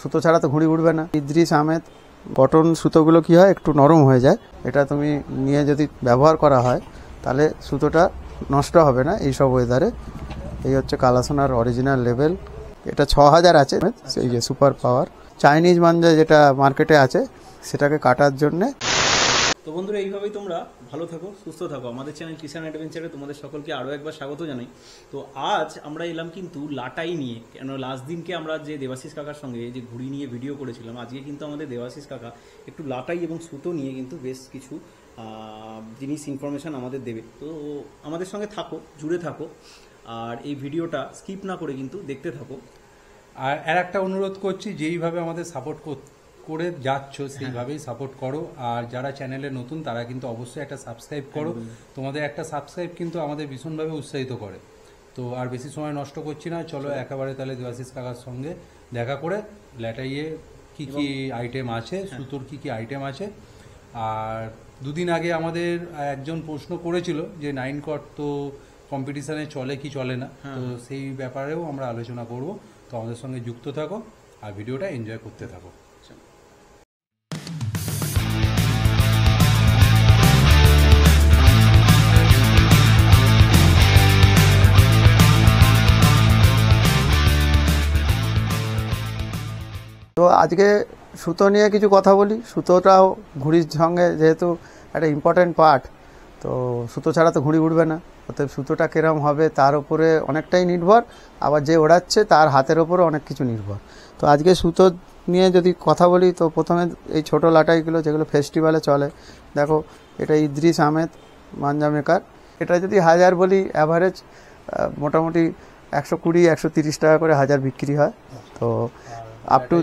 সুতো ছাড়া তো ঘুড়ি উঠবে না। ইদ্রিস আহমেদ কটন সুতোগুলো কি হয় একটু নরম হয়ে যায়, এটা তুমি নিয়ে যদি ব্যবহার করা হয় তাহলে সুতোটা নষ্ট হবে না এই সব ওয়েদারে। এই হচ্ছে কালাসোনার অরিজিনাল লেভেল, এটা 6000 আছে। এই যে সুপার পাওয়ার চাইনিজ মাঞ্জা যেটা মার্কেটে আছে সেটাকে কাটার জন্যে। তো বন্ধুরা, এইভাবেই তোমরা ভালো থাকো, সুস্থ থাকো। আমাদের চ্যানেল কিষান অ্যাডভেঞ্চারে তোমাদের সকলকে আরও একবার স্বাগত জানাই। তো আজ আমরা এলাম কিন্তু লাটাই নিয়ে, কেন লাস্ট দিনকে আমরা যে দেবাশিস কাকার সঙ্গে যে ঘুড়ি নিয়ে ভিডিও করেছিলাম, আজকে কিন্তু আমাদের দেবাশিস কাকা একটু লাটাই এবং সুতো নিয়ে কিন্তু বেশ কিছু জিনিস ইনফরমেশান আমাদের দেবে। তো আমাদের সঙ্গে থাকো, জুড়ে থাকো, আর এই ভিডিওটা স্কিপ না করে কিন্তু দেখতে থাকো। আর একটা অনুরোধ করছি, যেইভাবে আমাদের সাপোর্ট করে যাচ্ছ সেইভাবেই সাপোর্ট করো। আর যারা চ্যানেলে নতুন তারা কিন্তু অবশ্যই একটা সাবস্ক্রাইব করো। তোমাদের একটা সাবস্ক্রাইব কিন্তু আমাদের ভীষণভাবে উৎসাহিত করে। তো আর বেশি সময় নষ্ট করছি না, চলো একেবারে তাহলে দেবাশিস কাকার সঙ্গে দেখা করে ল্যাটাইয়ে কি কি আইটেম আছে, সুতোর কি কি আইটেম আছে। আর দুদিন আগে আমাদের একজন প্রশ্ন করেছিল যে 9 কট তো কম্পিটিশানে চলে কি চলে না, তো সেই ব্যাপারেও আমরা আলোচনা করব। তো আমাদের সঙ্গে যুক্ত থাকো আর ভিডিওটা এনজয় করতে থাকো। তো আজকে সুতো নিয়ে কিছু কথা বলি। সুতোটাও ঘুড়ির সঙ্গে যেহেতু একটা ইম্পর্ট্যান্ট পার্ট, তো সুতো ছাড়া তো ঘুড়ি উঠবে না। অতএব সুতোটা কিরম হবে তার উপরে অনেকটাই নির্ভর, আবার যে ওড়াচ্ছে তার হাতের ওপরে অনেক কিছু নির্ভর। তো আজকে সুতো নিয়ে যদি কথা বলি, তো প্রথমে এই ছোটো লাটাইগুলো যেগুলো ফেস্টিভ্যালে চলে, দেখো এটা ইদ্রিস আহমেদ মাঞ্জা মেকার। এটা যদি 1000 বলি অ্যাভারেজ মোটামুটি 120-130 টাকা করে 1000 বিক্রি হয়। তো আপ টু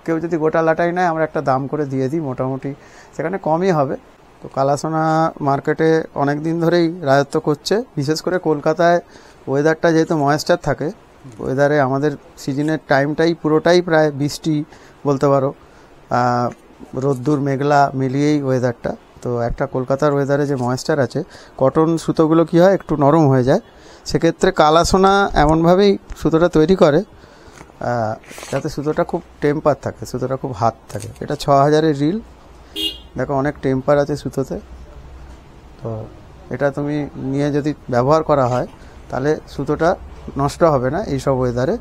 কেউ যদি গোটা লাটাই নেয় আমরা একটা দাম করে দিয়ে দিই, মোটামুটি সেখানে কমই হবে। তো কালাসোনা মার্কেটে অনেক দিন ধরেই রাজত্ব করছে, বিশেষ করে কলকাতায় ওয়েদারটা যেহেতু ময়েশ্চার থাকে, ওয়েদারে আমাদের সিজনের টাইমটাই পুরোটাই প্রায় বৃষ্টি বলতে পারো, রোদ্দুর মেঘলা মিলিয়েই ওয়েদারটা। তো একটা কলকাতার ওয়েদারে যে ময়েশ্চার আছে, কটন সুতোগুলো কি হয় একটু নরম হয়ে যায়। সেক্ষেত্রে কালাসোনা এমনভাবেই সুতোটা তৈরি করে যাতে সুতোটা খুব টেম্পার থাকে, সুতোটা খুব হাত থাকে। এটা 6000-এর রিল, দেখো অনেক টেম্পার আছে সুতোতে। তো এটা তুমি নিয়ে যদি ব্যবহার করা হয় তাহলে সুতোটা নষ্ট হবে না এই সব ওয়েদারে।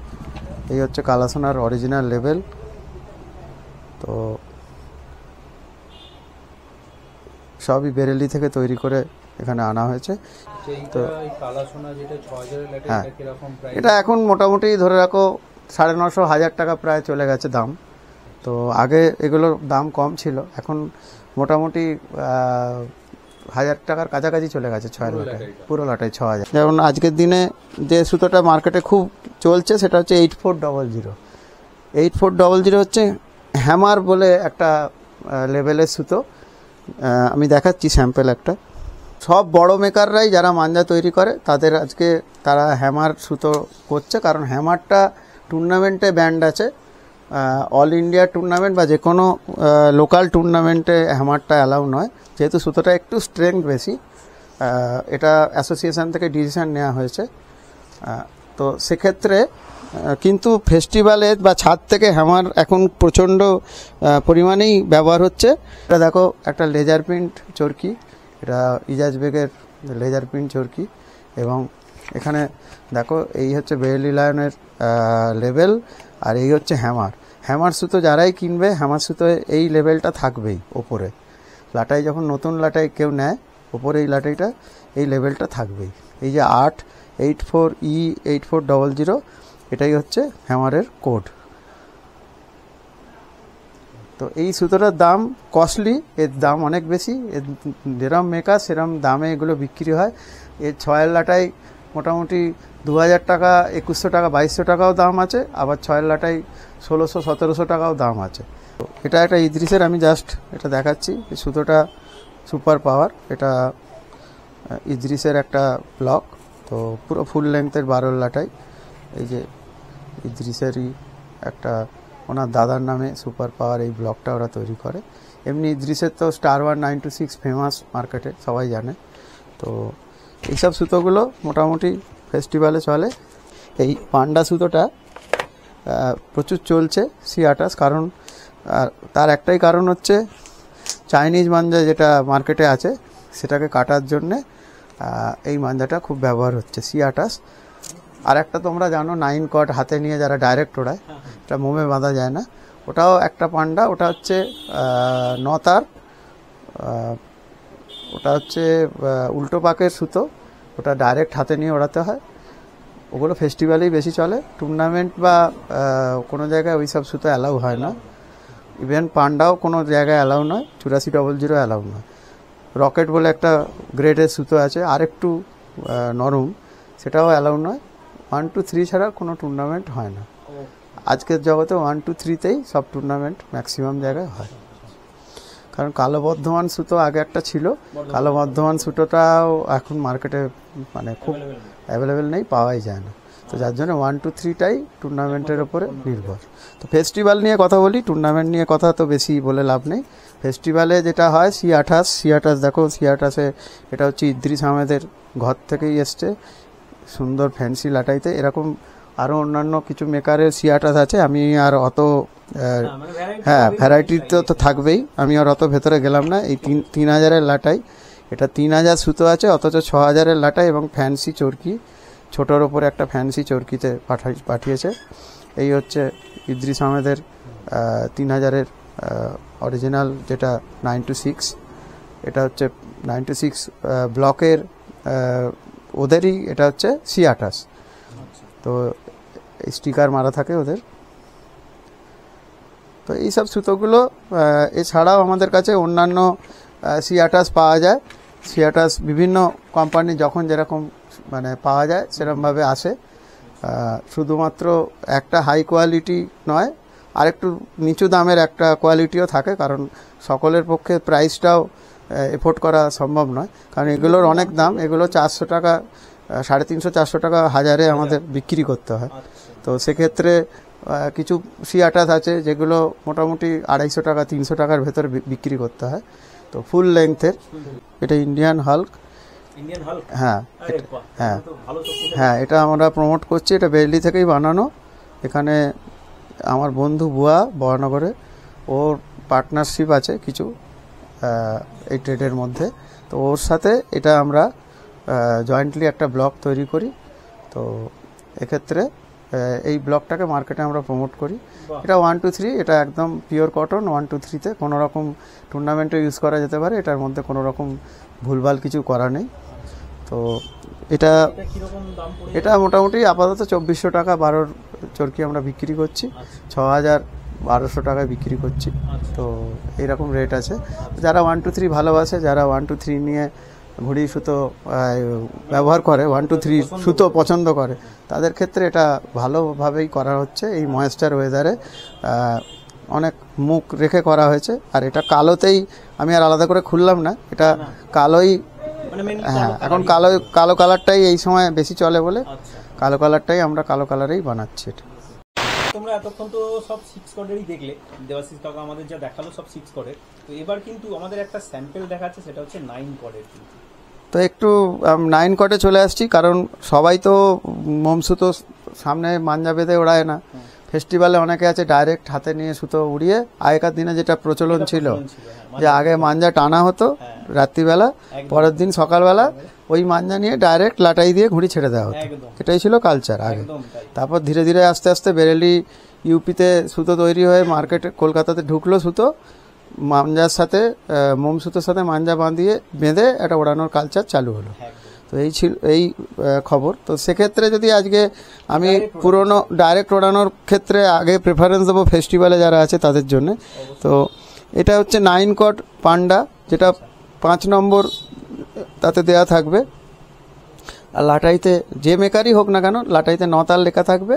এই হচ্ছে কালাসোনার অরিজিনাল লেভেল। তো সবই বেরেলি থেকে তৈরি করে এখানে আনা হয়েছে। তো হ্যাঁ, এটা এখন মোটামুটি ধরে রাখো 950-1000 টাকা প্রায় চলে গেছে দাম। তো আগে এগুলোর দাম কম ছিল, এখন মোটামুটি 1000 টাকার কাছাকাছি চলে গেছে 6 লাটাই, পুরো লাটাই 6000। যেমন আজকের দিনে যে সুতোটা মার্কেটে খুব চলছে সেটা হচ্ছে 8400। 8400 হচ্ছে হ্যামার বলে একটা লেভেলের সুতো। আমি দেখাচ্ছি স্যাম্পেল একটা। সব বড় মেকাররাই যারা মাঞ্জা তৈরি করে তাদের আজকে তারা হ্যামার সুতো করছে, কারণ হ্যামারটা টুর্নামেন্টে ব্যান্ড আছে। অল ইন্ডিয়া টুর্নামেন্ট বা যে কোনো লোকাল টুর্নামেন্টে হ্যামারটা অ্যালাউ নয়, যেহেতু সুতোটা একটু স্ট্রেংথ বেশি। এটা অ্যাসোসিয়েশন থেকে ডিসিশন নেওয়া হয়েছে। তো সেক্ষেত্রে কিন্তু ফেস্টিভ্যালে বা ছাদ থেকে হ্যামার এখন প্রচণ্ড পরিমাণেই ব্যবহার হচ্ছে। এটা দেখো একটা লেজার প্রিন্ট চরকি, এটা ইজাজ বেগের লেজার প্রিন্ট চরকি। এবং এখানে দেখো এই হচ্ছে বেরেলি লায়নের লেভেল, আর এই হচ্ছে হ্যামার। হ্যামার সুতো যারাই কিনবে, হ্যামার সুতো এই লেভেলটা থাকবেই ওপরে। লাটাই যখন নতুন লাটাই কেউ নেয়, ওপরে এই লাটাইটা এই লেভেলটা থাকবেই। এই যে 884E8400, এটাই হচ্ছে হ্যামারের কোড। তো এই সুতোটার দাম কস্টলি, এর দাম অনেক বেশি। এর যেরম মেকার সেরম দামে এগুলো বিক্রি হয়। এর 6 লাটাই মোটামুটি 2000 টাকা, 2100 টাকা, 2200 টাকাও দাম আছে, আবার 6 লাটাই 1600-1700 টাকাও দাম আছে। তো এটা একটা ইদ্রিসের, আমি জাস্ট এটা দেখাচ্ছি। এই সুতোটা সুপার পাওয়ার, এটা ইদ্রিসের একটা ব্লক। তো পুরো ফুল লেন্থের 12 লাটাই। এই যে ইদ্রিসেরই একটা, ওনার দাদার নামে সুপার পাওয়ার এই ব্লকটা ওরা তৈরি করে। এমনি ইদ্রিসের তো স্টার 1926 ফেমাস মার্কেটে, সবাই জানে। তো এইসব সুতোগুলো মোটামুটি ফেস্টিভ্যালে চলে। এই পান্ডা সুতোটা প্রচুর চলছে C28, কারণ তার একটাই কারণ হচ্ছে চাইনিজ মাঞ্জা যেটা মার্কেটে আছে সেটাকে কাটার জন্যে এই মাঞ্জাটা খুব ব্যবহার হচ্ছে C28। আর একটা তোমরা জানো 9 কট হাতে নিয়ে যারা ডাইরেক্ট ওড়ায়, এটা মোমে বাঁধা যায় না, ওটাও একটা পান্ডা, ওটা হচ্ছে 9 তার, ওটা হচ্ছে উল্টো পাকের সুতো, ওটা ডাইরেক্ট হাতে নিয়ে ওড়াতে হয়। ওগুলো ফেস্টিভ্যালেই বেশি চলে, টুর্নামেন্ট বা কোনো জায়গায় ওই সব সুতো অ্যালাউ হয় না। ইভেন পান্ডাও কোনো জায়গায় অ্যালাউ নয়, 8400 অ্যালাউ নয়। রকেট বলে একটা গ্রেডের সুতো আছে আর একটু নরম, সেটাও অ্যালাউ নয়। 1 to 3 ছাড়া কোনো টুর্নামেন্ট হয় না। আজকের জগতে 1 to 3তেই সব টুর্নামেন্ট ম্যাক্সিমাম জায়গায় হয়। কারণ কালো বর্ধমান সুতো আগে একটা ছিল, কালো বর্ধমান সুতোটাও এখন মার্কেটে মানে খুব অ্যাভেলেবেল নেই, পাওয়াই যায় না। তো যার জন্য 1 to 3টাই টুর্নামেন্টের ওপরে নির্ভর। তো ফেস্টিভ্যাল নিয়ে কথা বলি, টুর্নামেন্ট নিয়ে কথা তো বেশি বলে লাভ নেই। ফেস্টিভ্যালে যেটা হয় C28 দেখো, C28 এটা হচ্ছে ইদ্রিস আহমেদের ঘর থেকেই এসছে, সুন্দর ফ্যান্সি লাটাইতে। এরকম আরও অন্যান্য কিছু মেকারের C28 আছে, আমি আর অত হ্যাঁ ভ্যারাইটি তো থাকবেই, আমি আর অত ভেতরে গেলাম না। এই 3000-এর লাটাই, এটা 3000 সুতো আছে, অথচ 6000-এর লাটাই এবং ফ্যান্সি চরকি, ছোটোর ওপরে একটা ফ্যান্সি চরকিতে পাঠিয়েছে। এই হচ্ছে ইদ্রিস আহমেদের 3000-এর অরিজিনাল, যেটা 9 to 6, এটা হচ্ছে 9 to 6 ব্লকের ওদেরই, এটা হচ্ছে C28। তো স্টিকার মারা থাকে ওদের। তো এইসব সুতোগুলো এছাড়াও আমাদের কাছে অন্যান্য C28 পাওয়া যায়। C28 বিভিন্ন কোম্পানি যখন যেরকম মানে পাওয়া যায় সেরকমভাবে আসে। শুধুমাত্র একটা হাই কোয়ালিটি নয়, আরেকটু নিচু দামের একটা কোয়ালিটিও থাকে, কারণ সকলের পক্ষে প্রাইসটাও এফোর্ড করা সম্ভব নয়। কারণ এগুলোর অনেক দাম, এগুলো 400 টাকা, 350-400 টাকা হাজারে আমাদের বিক্রি করতে হয়। তো সেক্ষেত্রে কিছু C28 আছে যেগুলো মোটামুটি 250 টাকা 300 টাকার ভেতরে বিক্রি করতে হয়। তো ফুল লেংথের, এটা ইন্ডিয়ান হাল্ক। হ্যাঁ হ্যাঁ হ্যাঁ, এটা আমরা প্রমোট করছি, এটা বেলডি থেকেই বানানো। এখানে আমার বন্ধু বুয়া বরানগরে, ওর পার্টনারশিপ আছে কিছু এই ট্রেডের মধ্যে। তো ওর সাথে এটা আমরা জয়েন্টলি একটা ব্লক তৈরি করি। তো এক্ষেত্রে এই ব্লকটাকে মার্কেটে আমরা প্রমোট করি। এটা 1 to 3, এটা একদম পিওর কটন। 1 to 3তে কোনো রকম টুর্নামেন্টে ইউজ করা যেতে পারে, এটার মধ্যে কোনো রকম ভুলভাল কিছু করা নেই। তো এটা মোটামুটি আপাতত 2400 টাকা 12 চরকি আমরা বিক্রি করছি, 6200 টাকায় বিক্রি করছি। তো এইরকম রেট আছে। যারা 1 to 3 ভালোবাসে, যারা 1 to 3 নিয়ে ঘুড়ি সুতো ব্যবহার করে, 1 to 3 সুতো পছন্দ করে, তাদের ক্ষেত্রে এটা ভালোভাবেই করা হচ্ছে। এই ময়েস্টার ওয়েদারে অনেক মুখ রেখে করা হয়েছে। আর এটা কালোতেই, আমি আর আলাদা করে খুললাম না, এটা কালোই। হ্যাঁ, এখন কালো কালারটাই এই সময় বেশি চলে বলে কালো কালারটাই আমরা কালো কালারেই বানাচ্ছি। এটা তোমরা এতক্ষণ তো সব 6 কর্ডেরই দেখলে, দেবাশিস কাকা আমাদের যা দেখালো সব 6 কর্ডের। তো এবার কিন্তু আমাদের একটা স্যাম্পল দেখাচ্ছে, সেটা হচ্ছে 9 কর্ডের। তো একটু 9 কটে চলে আসছি, কারণ সবাই তো মোম সুতো সামনে মাঞ্জা বেঁধে ওড়ায় না। ফেস্টিভ্যালে অনেকে আছে ডাইরেক্ট হাতে নিয়ে সুতো উড়িয়ে। আগেকার দিনে যেটা প্রচলন ছিল, যে আগে মাঞ্জা টানা হতো রাত্রিবেলা, পরের দিন সকালবেলা ওই মাঞ্জা নিয়ে ডাইরেক্ট লাটাই দিয়ে ঘুড়ি ছেড়ে দেওয়া হতো। এটাই ছিল কালচার আগে। তারপর ধীরে ধীরে আস্তে আস্তে বেরেলি ইউপিতে সুতো তৈরি হয়ে মার্কেটে কলকাতাতে ঢুকলো সুতো, মাঞ্জার সাথে মোম সুতোর সাথে মাঞ্জা বেঁধে একটা ওড়ানোর কালচার চালু হলো। তো এই ছিল এই খবর। তো সেক্ষেত্রে যদি আজকে আমি পুরনো ডাইরেক্ট ওড়ানোর ক্ষেত্রে আগে প্রেফারেন্স দেবো ফেস্টিভ্যালে যারা আছে তাদের জন্য। তো এটা হচ্ছে 9 কট পান্ডা, যেটা 5 নম্বর তাতে দেয়া থাকবে। আর লাটাইতে যে মেকারই হোক না কেন, লাটাইতে 9 তাল লেখা থাকবে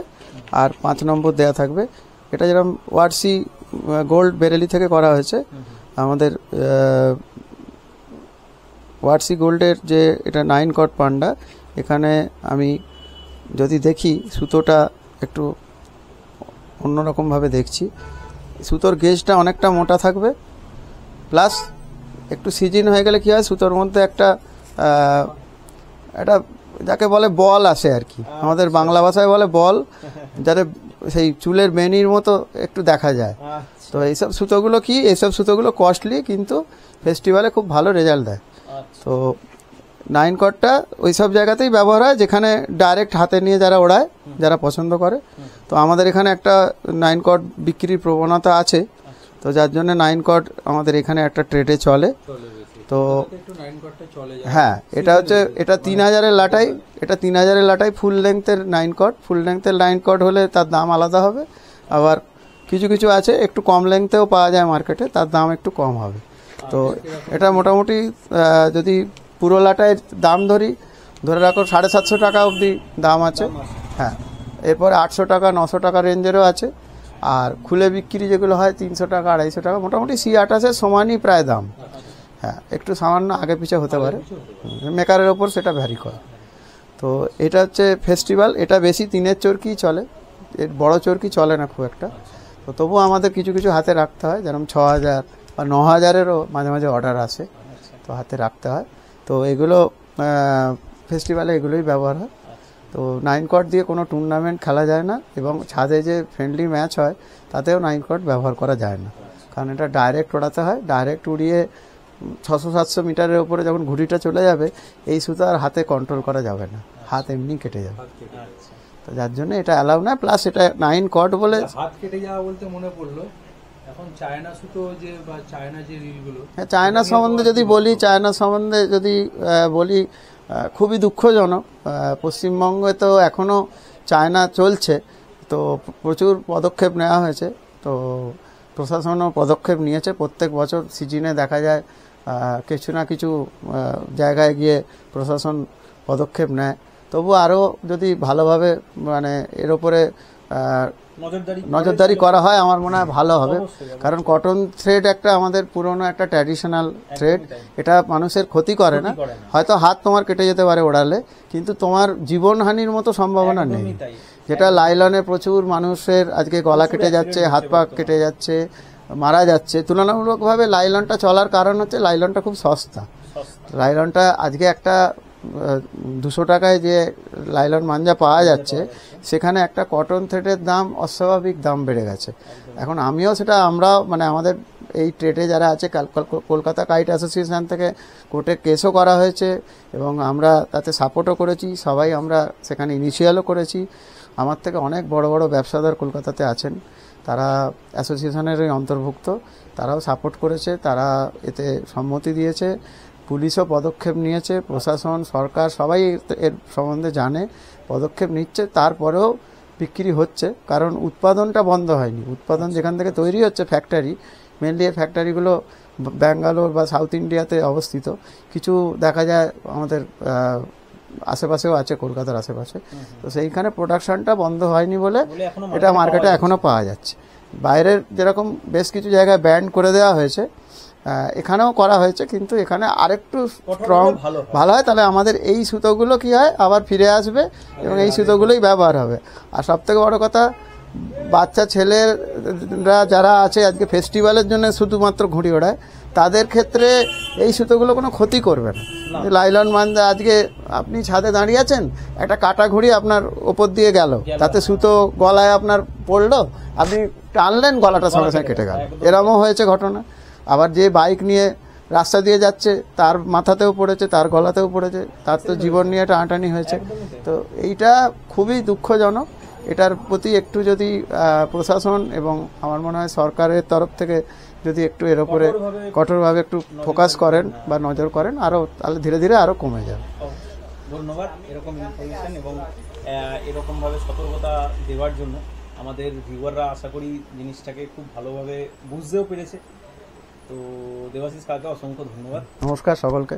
আর 5 নম্বর দেয়া থাকবে। এটা যেরকম ওয়ার্সি গোল্ড বেরেলি থেকে করা হয়েছে, আমাদের ওয়ার্সি গোল্ডের যে এটা 9 কট পান্ডা। এখানে আমি যদি দেখি সুতোটা একটু অন্যরকমভাবে দেখছি। সুতোর গেজটা অনেকটা মোটা থাকবে, প্লাস একটু সিজন হয়ে গেলে কী হয়, সুতোর মধ্যে একটা যাকে বলে বল আসে আর কি, আমাদের বাংলা ভাষায় বলে বল, যাতে সেই চুলের বেনির মতো একটু দেখা যায়। আচ্ছা তো এইসব সুতোগুলো কি, এইসব সুতোগুলো কস্টলি, কিন্তু ফেস্টিভ্যালে খুব ভালো রেজাল্ট দেয়। আচ্ছা তো 9 কটটা ওই সব জায়গাতেই ব্যবহার হয় যেখানে ডাইরেক্ট হাতে নিয়ে যারা ওড়ায়, যারা পছন্দ করে। তো আমাদের এখানে একটা 9 কট বিক্রির প্রবণতা আছে, তো যার জন্য 9 কট আমাদের এখানে একটা ট্রেডে চলে। তো একটু 9 কটটা চলে যায়। হ্যাঁ, এটা হচ্ছে, এটা 3000-এর লাটাই, এটা 3000-এর লাটাই ফুল লেংথের 9 কট। ফুল লেংথের 9 কট হলে তার দাম আলাদা হবে, আবার কিছু কিছু আছে একটু কম লেংথেও পাওয়া যায় মার্কেটে, তার দাম একটু কম হবে। তো এটা মোটামুটি যদি পুরো লাটাইয়ের দাম ধরে রাখো 750 টাকা অবধি দাম আছে। হ্যাঁ, এরপরে 800 টাকা 900 টাকা রেঞ্জেরও আছে। আর খুলে বিক্রি যেগুলো হয় 300 টাকা 250 টাকা, মোটামুটি C28-এর সমানই প্রায় দাম। হ্যাঁ, একটু সামান্য আগে পিছে হতে পারে, মেকারের ওপর সেটা ভ্যারি করে। তো এটা হচ্ছে ফেস্টিভ্যাল, এটা বেশি 3-এর চরকি চলে, এর বড় চরকি চলে না খুব একটা। তো তবুও আমাদের কিছু কিছু হাতে রাখতে হয়, যেরকম 6000 বা 9000-এরও মাঝে মাঝে অর্ডার আসে, তো হাতে রাখতে হয়। তো এগুলো ফেস্টিভ্যালে এগুলোই ব্যবহার হয়। তো 9 কট দিয়ে কোনো টুর্নামেন্ট খেলা যায় না, এবং ছাদে যে ফ্রেন্ডলি ম্যাচ হয় তাতেও 9 কট ব্যবহার করা যায় না, কারণ এটা ডাইরেক্ট ওড়াতে হয়। ডাইরেক্ট উড়িয়ে 600-700 মিটারের উপরে যখন ঘুড়িটা চলে যাবে, এই সুতো আর হাতে কন্ট্রোল করা যাবে না, হাত এমনি কেটে যাবে। তো যার জন্য এটা অ্যালাউ না, প্লাস এটা 9 কট বলে। হাত কেটে যাওয়া বলতে মনে পড়লো, এখন চায়না সুতো যে বা চায়না যে রিলগুলো, হ্যাঁ, চায়না সম্বন্ধে যদি বলি, খুবই দুঃখজনক। পশ্চিমবঙ্গে তো এখনও চায়না চলছে, তো প্রচুর পদক্ষেপ নেওয়া হয়েছে। তো প্রশাসনও পদক্ষেপ নিয়েছে, প্রত্যেক বছর সিজনে দেখা যায় কিছু না কিছু জায়গায় গিয়ে প্রশাসন পদক্ষেপ নেয়। তবু আরও যদি ভালোভাবে মানে এর ওপরে নজরদারি করা হয়, আমার মনে হয় ভালো হবে। কারণ কটন থ্রেড একটা আমাদের পুরনো একটা ট্র্যাডিশনাল থ্রেড, এটা মানুষের ক্ষতি করে না। হয়তো হাত তোমার কেটে যেতে পারে ওড়ালে, কিন্তু তোমার জীবনহানির মতো সম্ভাবনা নেই। যেটা লাইলনে প্রচুর মানুষের আজকে গলা কেটে যাচ্ছে, হাত পা কেটে যাচ্ছে, মারা যাচ্ছে। তুলনামূলকভাবে লাইলনটা চলার কারণ হচ্ছে লাইলনটা খুব সস্তা। লাইলনটা আজকে একটা 200 টাকায় যে লাইলন মাঞ্জা পাওয়া যাচ্ছে, সেখানে একটা কটন থ্রেডের দাম অস্বাভাবিক দাম বেড়ে গেছে। এখন আমিও সেটা, আমরাও মানে আমাদের এই ট্রেডে যারা আছে, কলকাতা কাইট অ্যাসোসিয়েশন থেকে কোর্টে কেসও করা হয়েছে, এবং আমরা তাতে সাপোর্টও করেছি। সবাই আমরা সেখানে ইনিশিয়ালও করেছি। আমার থেকে অনেক বড় বড় ব্যবসাদার কলকাতাতে আছেন, তারা অ্যাসোসিয়েশনের অন্তর্ভুক্ত, তারাও সাপোর্ট করেছে, তারা এতে সম্মতি দিয়েছে। পুলিশও পদক্ষেপ নিয়েছে, প্রশাসন, সরকার সবাই এর সম্বন্ধে জানে, পদক্ষেপ নিচ্ছে। তারপরেও বিক্রি হচ্ছে, কারণ উৎপাদনটা বন্ধ হয়নি। উৎপাদন যেখান থেকে তৈরি হচ্ছে, ফ্যাক্টরি, মেনলি এই ফ্যাক্টরিগুলো ব্যাঙ্গালোর বা সাউথ ইন্ডিয়াতে অবস্থিত। কিছু দেখা যায় আমাদের আশেপাশেও আছে, কলকাতার আশেপাশে। তো সেইখানে প্রোডাকশনটা বন্ধ হয়নি বলে এটা মার্কেটে এখনও পাওয়া যাচ্ছে। বাইরের যেরকম বেশ কিছু জায়গায় ব্যান্ড করে দেওয়া হয়েছে, এখানেও করা হয়েছে, কিন্তু এখানে আরেকটু স্ট্রং ভালো হয়, তাহলে আমাদের এই সুতোগুলো কি হয় আবার ফিরে আসবে, এবং এই সুতোগুলোই ব্যবহার হবে। আর সবথেকে বড় কথা, বাচ্চা ছেলেরা যারা আছে আজকে ফেস্টিভ্যালের জন্য শুধুমাত্র ঘুড়ি ওড়ায়, তাদের ক্ষেত্রে এই সুতোগুলো কোনো ক্ষতি করবে না। লাইলন মাঞ্জা, আজকে আপনি ছাদে দাঁড়িয়ে আছেন, একটা কাটা ঘুড়ি আপনার ওপর দিয়ে গেল, তাতে সুতো গলায় আপনার পড়লো, আপনি টানলেন, গলাটা সঙ্গে সঙ্গে কেটে গেল, এরমও হয়েছে ঘটনা। আবার যে বাইক নিয়ে রাস্তা দিয়ে যাচ্ছে, তার মাথাতেও পড়েছে, তার গলাতেও পড়েছে, তার তো জীবন নিয়ে টানাটানি হয়েছে। তো এইটা খুবই দুঃখজনক। এটার প্রতি একটু যদি প্রশাসন এবং আমার মনে হয় সরকারের তরফ থেকে যদি একটু এর উপরে কঠোরভাবে একটু ফোকাস করেন বা নজর করেন, আরও তাহলে ধীরে ধীরে আরও কমে যাবে। ধন্যবাদ এরকম ইনফরমেশন এবং এরকমভাবে সতর্কতা দেওয়ার জন্য। আমাদের ভিউয়াররা আশা করি জিনিসটাকে খুব ভালোভাবে বুঝতেও পেরেছে। তো দেবাশিস কাকা, অসংখ্য ধন্যবাদ। নমস্কার সকলকে।